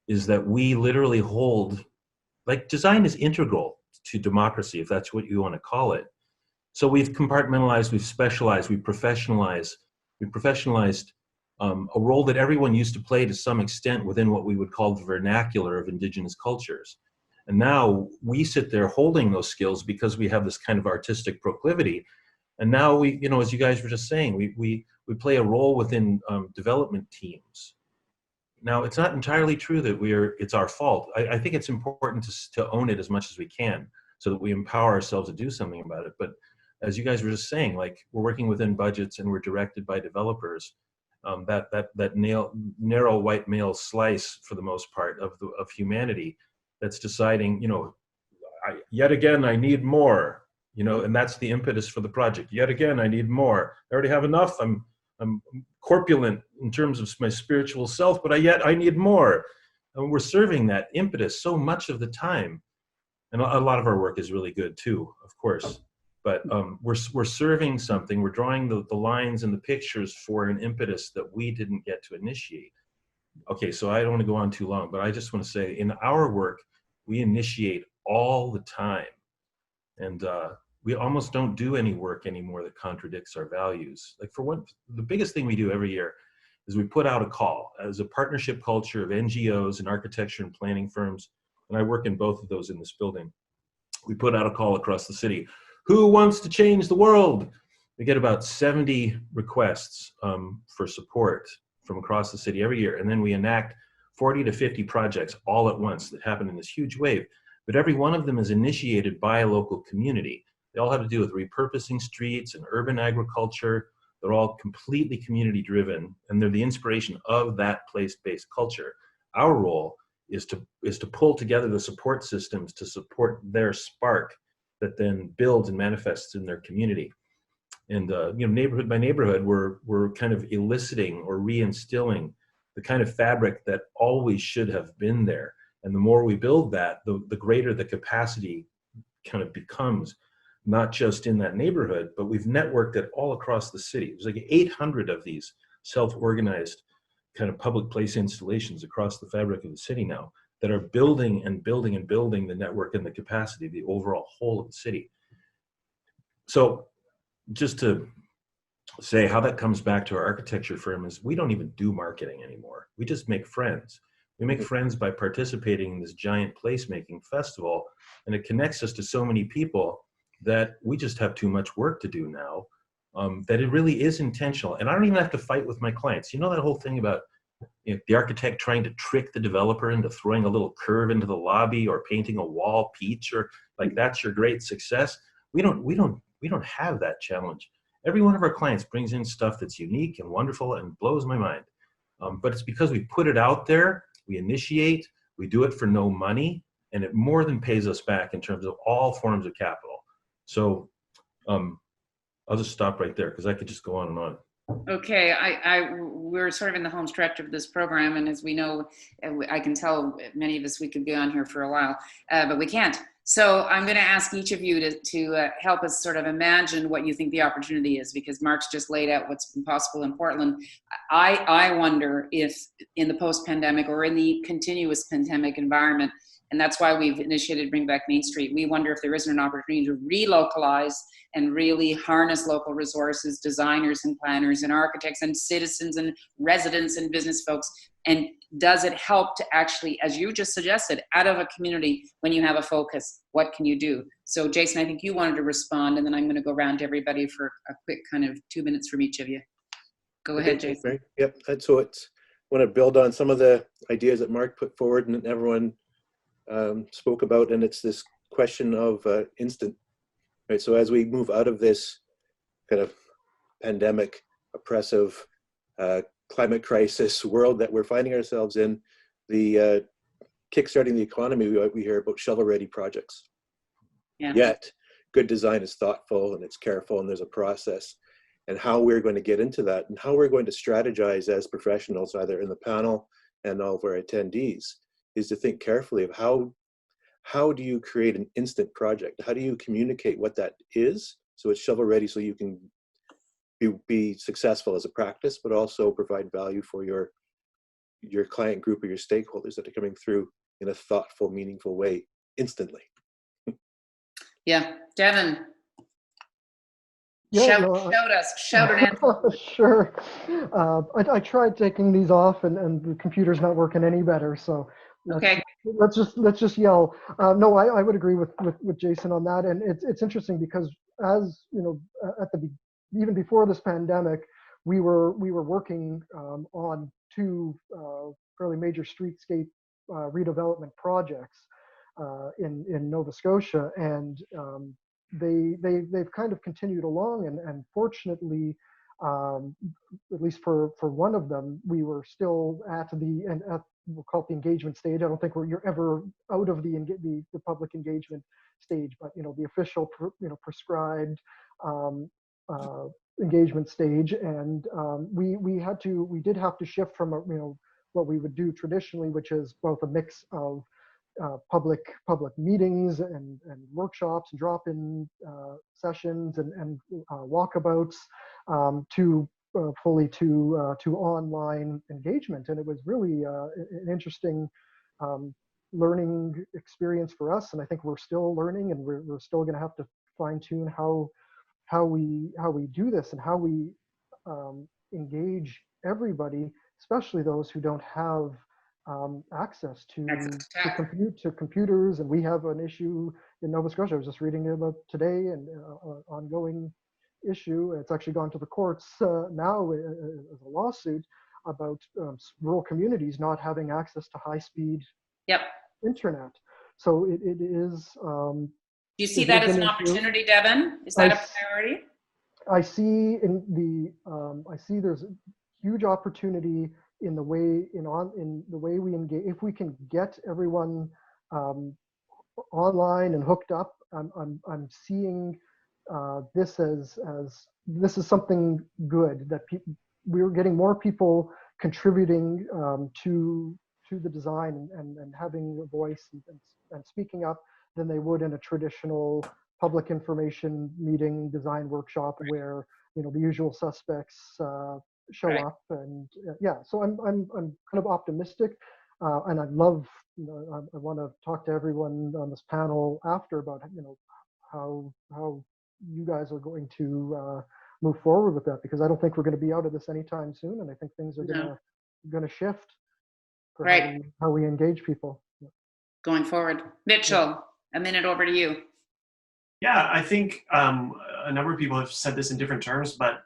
is that we literally hold, like, design is integral to democracy, if that's what you want to call it. So we've compartmentalized, we've specialized, we've professionalized a role that everyone used to play to some extent within what we would call the vernacular of indigenous cultures. And now we sit there holding those skills because we have this kind of artistic proclivity. And now we, as you guys were just saying, we play a role within development teams. Now, it's not entirely true that it's our fault. I think it's important to own it as much as we can so that we empower ourselves to do something about it. But as you guys were just saying, like, we're working within budgets and we're directed by developers. That narrow white male slice, for the most part, of humanity, that's deciding, yet again, I need more, and that's the impetus for the project. Yet again, I need more. I already have enough. I'm corpulent in terms of my spiritual self, but yet I need more. And we're serving that impetus so much of the time. And a lot of our work is really good too, of course. But we're serving something. We're drawing the lines and the pictures for an impetus that we didn't get to initiate. Okay, so I don't want to go on too long, but I just want to say, in our work, we initiate all the time. And we almost don't do any work anymore that contradicts our values. Like, for one, the biggest thing we do every year is we put out a call as a partnership culture of NGOs and architecture and planning firms. And I work in both of those in this building. We put out a call across the city. Who wants to change the world? We get about 70 requests for support from across the city every year. And then we enact 40 to 50 projects all at once that happen in this huge wave. But every one of them is initiated by a local community. They all have to do with repurposing streets and urban agriculture. They're all completely community driven, and they're the inspiration of that place-based culture. Our role is to pull together the support systems to support their spark that then builds and manifests in their community. And neighborhood by neighborhood, we're kind of eliciting or reinstilling the kind of fabric that always should have been there. And the more we build that, the greater the capacity kind of becomes, not just in that neighborhood, but we've networked it all across the city. There's like 800 of these self-organized kind of public place installations across the fabric of the city now that are building and building and building the network and the capacity, the overall whole of the city. So just to say how that comes back to our architecture firm is we don't even do marketing anymore. We just make friends. We make friends by participating in this giant placemaking festival, and it connects us to so many people that we just have too much work to do now, that it really is intentional. And I don't even have to fight with my clients. You know that whole thing about the architect trying to trick the developer into throwing a little curve into the lobby or painting a wall peach, or like, that's your great success? We don't have that challenge. Every one of our clients brings in stuff that's unique and wonderful and blows my mind. But it's because we put it out there, we initiate, we do it for no money, and it more than pays us back in terms of all forms of capital. So I'll just stop right there because I could just go on and on. Okay, we're sort of in the home stretch of this program, and as we know, I can tell many of us, we could be on here for a while, but we can't. So I'm going to ask each of you to help us sort of imagine what you think the opportunity is, because Mark's just laid out what's been possible in Portland. I wonder if in the post-pandemic or in the continuous pandemic environment, and that's why we've initiated Bring Back Main Street, we wonder if there isn't an opportunity to relocalize and really harness local resources, designers and planners and architects and citizens and residents and business folks. And does it help to actually, as you just suggested, out of a community, when you have a focus, what can you do? So Jason, I think you wanted to respond, and then I'm going to go around to everybody for a quick kind of 2 minutes from each of you. Go ahead, Jason. Yep, and so I want to build on some of the ideas that Mark put forward and everyone spoke about, and it's this question of instant, right? So as we move out of this kind of pandemic, oppressive, climate crisis world that we're finding ourselves in, the kickstarting the economy, we hear about shovel-ready projects. Yeah. Yet, good design is thoughtful and it's careful and there's a process. And how we're going to get into that and how we're going to strategize as professionals, either in the panel and all of our attendees, is to think carefully of how do you create an instant project? How do you communicate what that is so it's shovel ready, so you can be successful as a practice, but also provide value for your client group or your stakeholders that are coming through in a thoughtful, meaningful way instantly. Yeah, Devin. Yeah, Shout an answer. Sure. I tried taking these off, and the computer's not working any better. So Okay. let's just yell. No, I would agree with Jason on that, and it's interesting because, as you know, even before this pandemic, we were working on two fairly major streetscape redevelopment projects in Nova Scotia, and they've kind of continued along, and fortunately, at least for one of them, we were still at we'll call it the engagement stage. I don't think you're ever out of the public engagement stage, but the official prescribed engagement stage, and we did have to shift from what we would do traditionally, which is both a mix of public meetings and workshops and drop-in sessions and walkabouts to fully to online engagement. And it was really an interesting learning experience for us. And I think we're still learning, and we're still going to have to fine-tune how we do this and how we engage everybody, especially those who don't have access to computers. And we have an issue in Nova Scotia. I was just reading about today, and ongoing issue. It's actually gone to the courts now as a lawsuit about rural communities not having access to high-speed internet. So it is. Do you see that as an opportunity, Devin? Is that a priority? I see I see there's a huge opportunity in the way we engage. If we can get everyone online and hooked up, I'm seeing this as this is something good, that we're getting more people contributing to the design and having a voice and speaking up than they would in a traditional public information meeting, design workshop, where the usual suspects show up. And so I'm kind of optimistic, and I love I want to talk to everyone on this panel after about how you guys are going to move forward with that, because I don't think we're going to be out of this anytime soon, and I think things are going to shift for how we engage people going forward. Mitchell, a minute over to you. Yeah, I think a number of people have said this in different terms, but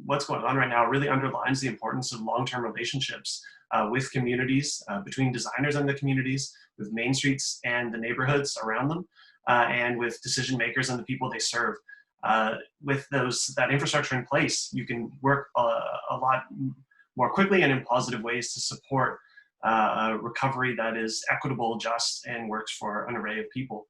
what's going on right now really underlines the importance of long-term relationships with communities, between designers and the communities, with main streets and the neighborhoods around them, and with decision makers and the people they serve. With that infrastructure in place, you can work a lot more quickly and in positive ways to support a recovery that is equitable, just, and works for an array of people.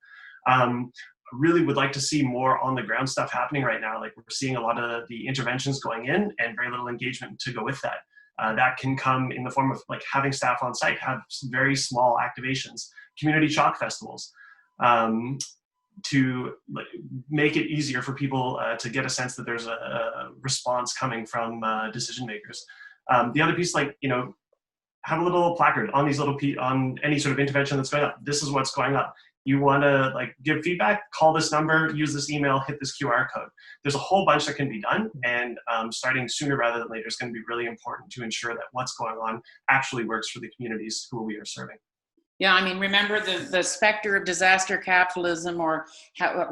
Really would like to see more on the ground stuff happening right now. Like, we're seeing a lot of the interventions going in and very little engagement to go with that. That can come in the form of like having staff on site, have very small activations, community chalk festivals, to make it easier for people to get a sense that there's a response coming from decision makers. The other piece, have a little placard on these on any sort of intervention that's going up. This is what's going up. You want to give feedback, call this number, use this email, hit this QR code. There's a whole bunch that can be done, and starting sooner rather than later is going to be really important to ensure that what's going on actually works for the communities who we are serving. Yeah, I mean, remember the specter of disaster capitalism or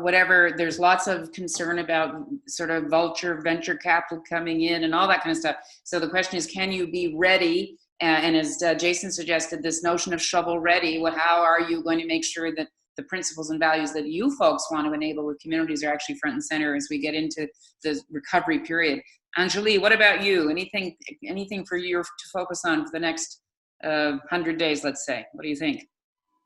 whatever. There's lots of concern about sort of venture capital coming in and all that kind of stuff. So the question is, can you be ready? And as Jason suggested, this notion of shovel ready, how are you going to make sure that the principles and values that you folks want to enable with communities are actually front and center as we get into the recovery period? Anjuli, what about you? Anything for you to focus on for the next 100 days, let's say? What do you think?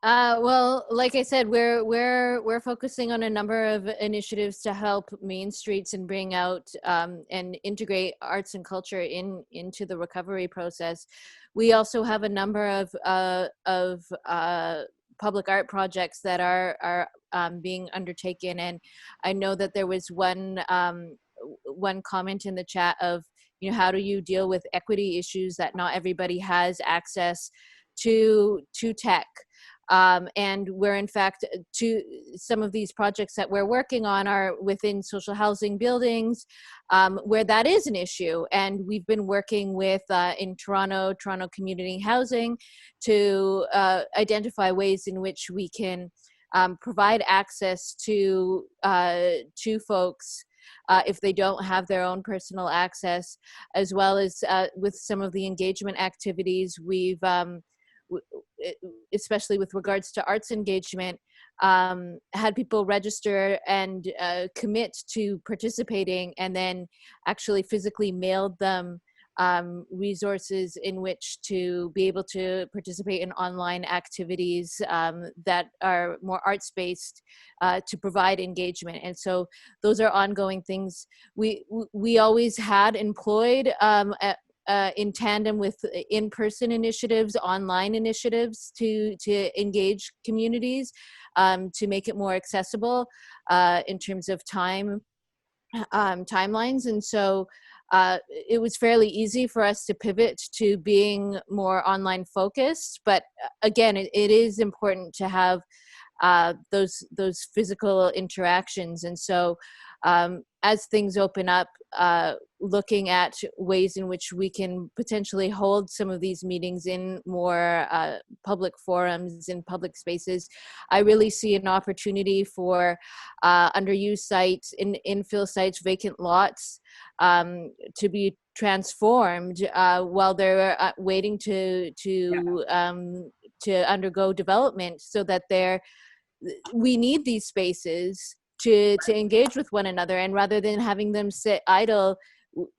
Well, like I said, we're focusing on a number of initiatives to help Main Streets and bring out and integrate arts and culture into the recovery process. We also have a number of public art projects that are being undertaken, and I know that there was one comment in the chat of, you know, how do you deal with equity issues that not everybody has access to tech. And we're in fact, some of these projects that we're working on are within social housing buildings, where that is an issue. And we've been working with in Toronto Community Housing to identify ways in which we can provide access to folks if they don't have their own personal access, as well as with some of the engagement activities we've especially with regards to arts engagement, had people register and commit to participating, and then actually physically mailed them resources in which to be able to participate in online activities that are more arts-based to provide engagement. And so those are ongoing things. We always had employed in tandem with in-person initiatives, online initiatives to engage communities, to make it more accessible in terms of timelines. And so it was fairly easy for us to pivot to being more online focused. But again, it is important to have those physical interactions. And so as things open up, looking at ways in which we can potentially hold some of these meetings in more public forums, in public spaces, I really see an opportunity for underused sites, infill sites, vacant lots to be transformed while they're waiting to undergo development, so that we need these spaces to engage with one another. And rather than having them sit idle,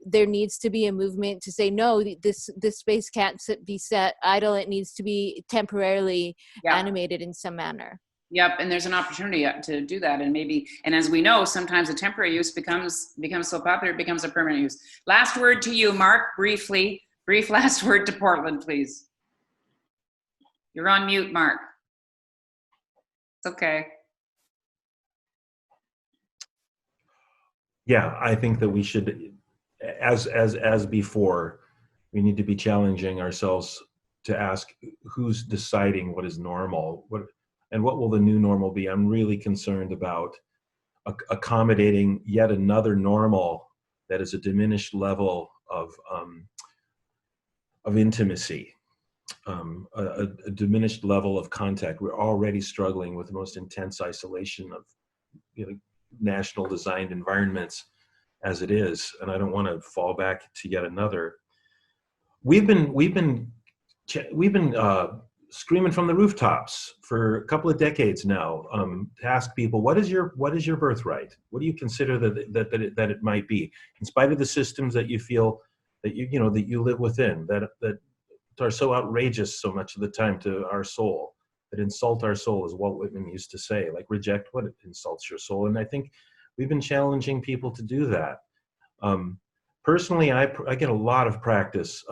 there needs to be a movement to say, no, this space can't be set idle. It needs to be temporarily animated in some manner. Yep, and there's an opportunity to do that, and as we know, sometimes a temporary use becomes so popular it becomes a permanent use. Last word to you, Mark. Brief last word to Portland, please. You're on mute, Mark. It's okay. Yeah, I think that we should, as before, we need to be challenging ourselves to ask who's deciding what is normal, and what will the new normal be. I'm really concerned about accommodating yet another normal that is a diminished level of intimacy, a diminished level of contact. We're already struggling with the most intense isolation of national designed environments as it is, and I don't want to fall back to yet another. We've been screaming from the rooftops for a couple of decades now to ask people, what is your birthright? What do you consider that it might be, in spite of the systems that you feel that you live within, that are so outrageous so much of the time to our soul, that insult our soul, as Walt Whitman used to say, like reject what insults your soul. And I think we've been challenging people to do that. Personally, I get a lot of practice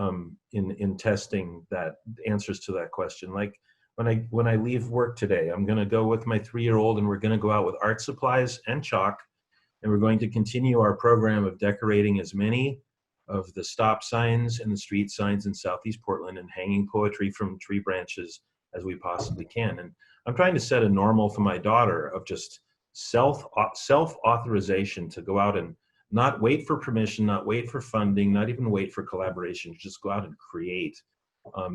in testing that answers to that question. Like when I leave work today, I'm going to go with my 3-year-old, and we're going to go out with art supplies and chalk, and we're going to continue our program of decorating as many of the stop signs and the street signs in Southeast Portland and hanging poetry from tree branches as we possibly can. And I'm trying to set a normal for my daughter of just self-authorization to go out and not wait for permission, not wait for funding, not even wait for collaboration, just go out and create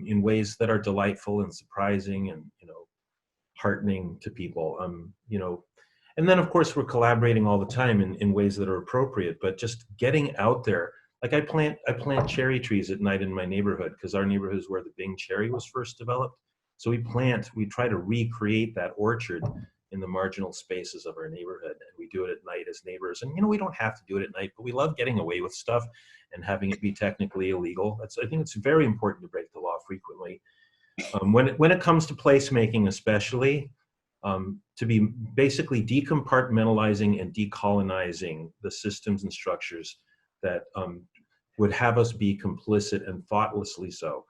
in ways that are delightful and surprising and heartening to people. And then of course we're collaborating all the time in ways that are appropriate, but just getting out there. Like I plant cherry trees at night in my neighborhood, because our neighborhood is where the Bing cherry was first developed. So we try to recreate that orchard in the marginal spaces of our neighborhood, and we do it at night as neighbors. And we don't have to do it at night, but we love getting away with stuff and having it be technically illegal. I think it's very important to break the law frequently. When it comes to placemaking, especially, to be basically decompartmentalizing and decolonizing the systems and structures that would have us be complicit and thoughtlessly so.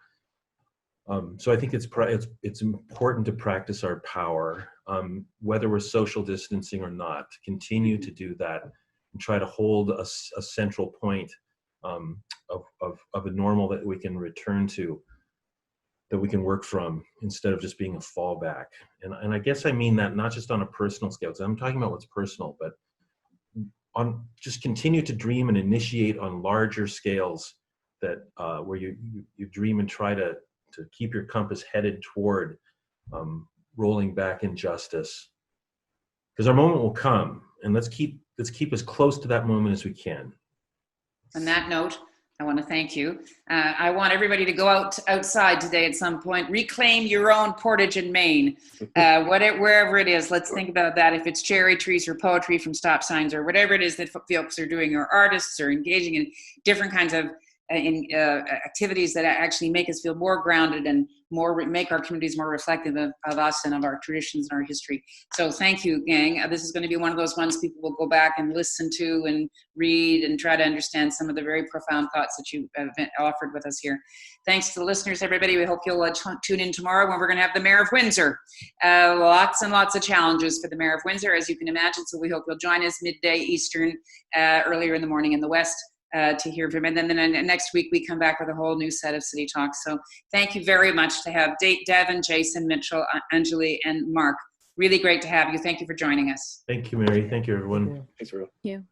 So I think it's important to practice our power, whether we're social distancing or not, to continue to do that and try to hold a central point of a normal that we can return to, that we can work from, instead of just being a fallback. And I guess I mean that not just on a personal scale, because I'm talking about what's personal, but on just continue to dream and initiate on larger scales that where you dream and try to keep your compass headed toward rolling back injustice, because our moment will come, and let's keep as close to that moment as we can. On that note, I want to thank you. I want everybody to go outside today at some point. Reclaim your own Portage in Maine, wherever it is. Let's think about that. If it's cherry trees or poetry from stop signs or whatever it is that folks are doing, or artists are engaging in different kinds of activities that actually make us feel more grounded and make our communities more reflective of us and of our traditions and our history. So thank you, gang. This is going to be one of those ones people will go back and listen to and read and try to understand some of the very profound thoughts that you have offered with us here. Thanks to the listeners, everybody. We hope you'll tune in tomorrow when we're going to have the Mayor of Windsor. Lots and lots of challenges for the Mayor of Windsor, as you can imagine. So we hope you'll join us midday Eastern, earlier in the morning in the West. To hear from him. And then next week we come back with a whole new set of City Talks. So thank you very much to have Devin, Jason, Mitchell, Anjuli, and Mark. Really great to have you. Thank you for joining us. Thank you, Mary. Thank you, everyone. Thanks, Rowe. Thank you.